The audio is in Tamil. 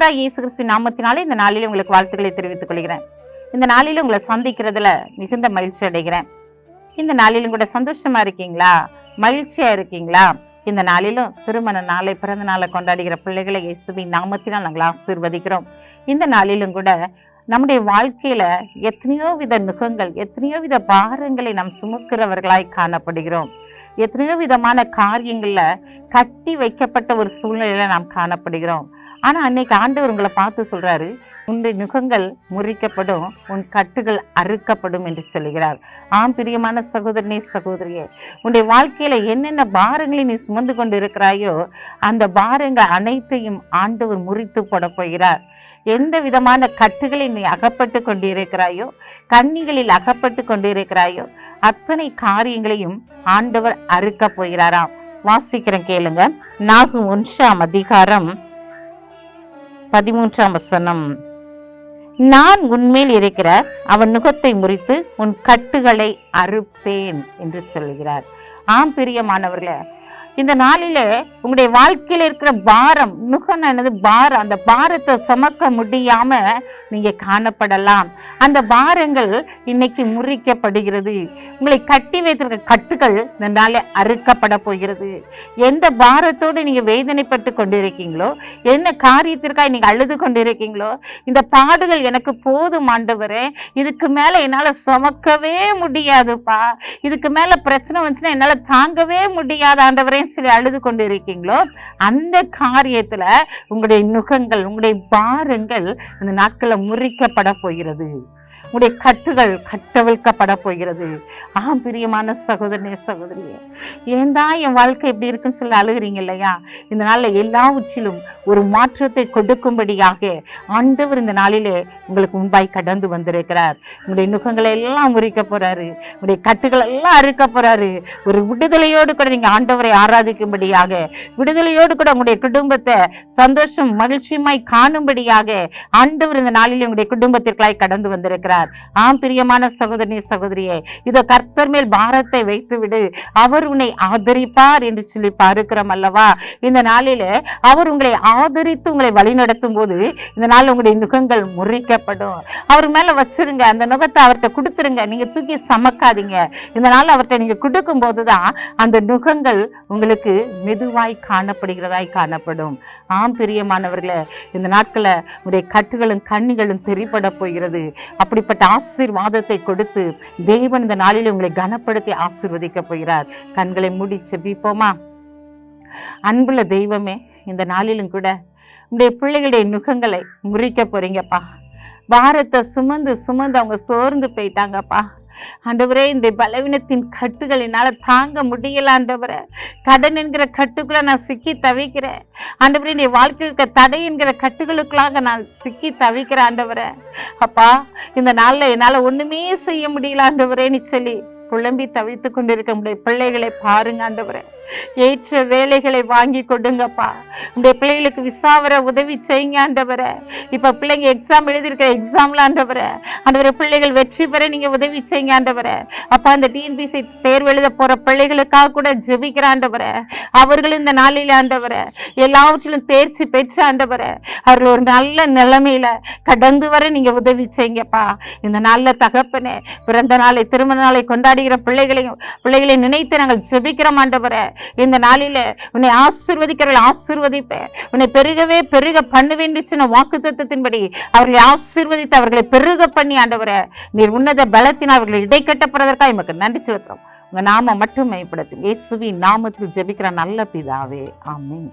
ஆண்டவராய் இயேசு கிறிஸ்துவின் நாமத்தினாலே இந்த நாளில் உங்களுக்கு வாழ்த்துக்களை தெரிவித்துக் கொள்கிறேன். இந்த நாளில் உங்களை சந்திக்கிறதுல மிகுந்த மகிழ்ச்சி அடைகிறேன். இந்த நாளிலும் கூட சந்தோஷமா இருக்கீங்களா? மகிழ்ச்சியா இருக்கீங்களா? இந்த நாளிலும் திருமண நாளை, பிறந்த நாளை கொண்டாடுகிற பிள்ளைகளை இயேசுவின் நாமத்தினால் நாங்கள் ஆசீர்வதிக்கிறோம். இந்த நாளிலும் கூட நம்முடைய வாழ்க்கையில எத்தனையோ வித நுகங்கள், எத்தனையோ வித பாரங்களை நாம் சுமக்கிறவர்களாய் காணப்படுகிறோம். எத்தனையோ விதமான காரியங்கள்ல கட்டி வைக்கப்பட்ட ஒரு சூழ்நிலையில நாம் காணப்படுகிறோம். ஆனா அன்னைக்கு ஆண்டவர் உங்களை பார்த்து சொல்றாரு, உன்னுடைய நுகங்கள் முறிக்கப்படும், உன் கட்டுகள் அறுக்கப்படும் என்று சொல்லுகிறார். ஆம் பிரியமான சகோதரனே, சகோதரியே, உன்னுடைய வாழ்க்கையில என்னென்ன பாரங்களை நீ சுமந்து கொண்டு இருக்கிறாயோ அந்த பாரங்கள் அனைத்தையும் ஆண்டவர் முறித்து போட போகிறார். எந்த விதமான கட்டுகளில் நீ அகப்பட்டு கொண்டிருக்கிறாயோ, கண்ணிகளில் அகப்பட்டு கொண்டிருக்கிறாயோ அத்தனை காரியங்களையும் ஆண்டவர் அறுக்க போகிறாராம். வாசிக்கிறேன் கேளுங்க. நாகும் 1 அதிகாரம் 13 வசனம். நான் உன்மேல் இருக்கிற அவன் நுகத்தை முறித்து உன் கட்டுகளை அறுப்பேன் என்று சொல்கிறார். ஆம் பிரியமானவர்களே, இந்த நாளில உங்களுடைய வாழ்க்கையில இருக்கிற பாரம், நுகனானது பாரம், அந்த பாரத்தை சுமக்க முடியாம நீங்க காணப்படலாம். அந்த பாரங்கள் இன்னைக்கு முறிக்கப்படுகிறது. உங்களை கட்டி வைத்திருக்க கட்டுகள் இந்த நாளே அறுக்கப்பட போகிறது. எந்த பாரத்தோடு நீங்க வேதனைப்பட்டு கொண்டிருக்கீங்களோ, என்ன காரியத்திற்காக நீங்க அழுது கொண்டிருக்கீங்களோ, இந்த பாடுகள் எனக்கு போதும் ஆண்டவரே, இதுக்கு மேல என்னால சுமக்கவே முடியாதுப்பா, இதுக்கு மேல பிரச்சனை வந்துச்சுன்னா என்னால தாங்கவே முடியாது ஆண்டவரே சொல்லி அழுது கொண்டு இருக்கீங்களோ, அந்த காரியத்துல உங்களுடைய நுகங்கள், உங்களுடைய பாரங்கள் இந்த நாட்கள்ல முறிக்கப்பட போகிறது. உங்களுடைய கட்டுகள் கட்டவிழ்க்கப்பட போகிறது. ஆம் பிரியமான சகோதரனே, சகோதரியே, ஏன்டா என் வாழ்க்கை எப்படி இருக்குன்னு சொல்லி அழுகிறீங்க இல்லையா? இந்த நாளில் எல்லாவற்றிலும் ஒரு மாற்றத்தை கொடுக்கும்படியாக ஆண்டவர் இந்த நாளிலே உங்களுக்கு முன்பாய் கடந்து வந்திருக்கிறார். உங்களுடைய நுகங்களை எல்லாம் முறிக்க போறாரு, உங்களுடைய கட்டுகள் எல்லாம் அறுக்க போறாரு. ஒரு விடுதலையோடு கூட நீங்க ஆண்டவரை ஆராதிக்கும்படியாக, விடுதலையோடு கூட உங்களுடைய குடும்பத்தை சந்தோஷம் மகிழ்ச்சியுமாய் காணும்படியாக ஆண்டவர் இந்த நாளிலே உங்களுடைய குடும்பத்திற்காய் கடந்து வந்திருக்கிறார். ஆம் பிரியமான சகோதரனே, சகோதரியே, இதோ கர்த்தர் மேல் பாரத்தை வைத்து விடு, அவர் உன்னை ஆதரிப்பார் என்று சொல்லி பார்க்கிறோம் அல்லவா? இந்த நாளில அவர் உங்களை ஆதரித்து உங்களை வழி நடத்தும் போது இந்த நாள் உங்களுடைய நுகங்கள் முறிக்கப்படும். அவர் மேல வச்சிருங்க, அந்த நுகத்தை அவர்கிட்ட கொடுத்துருங்க, நீங்க தூக்கி சமக்காதீங்க. இந்த நாள் அவர்கிட்ட நீங்க கொடுக்கும் போதுதான் அந்த நுகங்கள் உங்களுக்கு மெதுவாய் காணப்படுகிறதாய் காணப்படும். ஆம் பிரியமானவர்களே, இந்த நாட்கள உடைய கட்டுகளும் கண்ணிகளும் தெரிபட போகிறது. அப்படிப்பட்ட ஆசீர்வாதத்தை கொடுத்து தேவன் இந்த நாளில் உங்களை கனப்படுத்தி ஆசீர்வதிக்க போகிறார். கண்களை மூடி செபிப்போமா? அன்புள்ள தெய்வமே, இந்த நாளிலும் கூட உங்களுடைய பிள்ளைகளுடைய நுகங்களை முறிக்க போறீங்கப்பா. பாரத்தை சுமந்து சுமந்து அவங்க சோர்ந்து போயிட்டாங்கப்பா. ஆண்டவரே, இந்த பலவீனத்தின் கட்டுகள் என்னால தாங்க முடியல ஆண்டவரே. கடன் என்கிற கட்டுக்குள்ள நான் சிக்கி தவிக்கிறேன் ஆண்டவரே. நீ வாழ்க்கைக்கு தடை என்கிற கட்டுகளுக்குள்ளாக நான் சிக்கி தவிக்கிறேன் ஆண்டவரே. அப்பா, இந்த நாள்ல என்னால ஒண்ணுமே செய்ய முடியல ஆண்டவரேன்னு சொல்லி புலம்பி தவித்து கொண்டிருக்க உங்களுடைய பிள்ளைகளை பாருங்க ஆண்டவரே. ஏற்ற வேலைகளை வாங்கி கொடுங்கப்பா. உங்களுடைய பிள்ளைகளுக்கு விசாவர உதவி செய்யுங்க ஆண்டவரே. இப்ப பிள்ளைங்க எக்ஸாம் எழுதியிருக்கிற எக்ஸாம்ல ஆண்டவரே, ஆண்டவரே பிள்ளைகள் வெற்றி பெற நீங்க உதவி செய்யுங்க ஆண்டவரே. அப்பா, அந்த டிஎன்பிஎஸ்சி தேர்வு எழுத போற பிள்ளைகளுக்காக கூட ஜெபிக்கிற ஆண்டவரே. அவர்கள் இந்த நாளில் ஆண்டவரே எல்லாவற்றிலும் தேர்ச்சி பெற்ற ஆண்டவரே, அவர்கள் ஒரு நல்ல நிலைமையில கடந்து வர நீங்க உதவி செய்யுங்கப்பா. இந்த நல்ல தகப்பனே, பிறந்த நாளை, திருமண நாளை கொண்டாடுகிற பிள்ளைகளை நினைத்து நாங்கள் ஜெபிக்கிறோம் ஆண்டவரே. இந்த நாளில உன்னை ஆசீர்வதிக்கிறவர்கள் ஆசீர்வதிப்பேன், உன்னை பெருகவே பெருக பண்ணுவேன் என்று சொன்ன வாக்குத்தத்தத்தின்படி அவர்களை ஆசீர்வதித்து அவர்களை பெருக பண்ணி ஆண்டவரே, நீர் உன்னத பலத்தினால் அவர்களை இடைக்கட்டப்படுவதற்காக எமக்கு நன்றி செலுத்துறோம். உங்க நாம மட்டும் மேம்படுத்தும். இயேசுவின் நாமத்தில் ஜெபிக்கிற நல்ல பிதாவே, ஆமென்.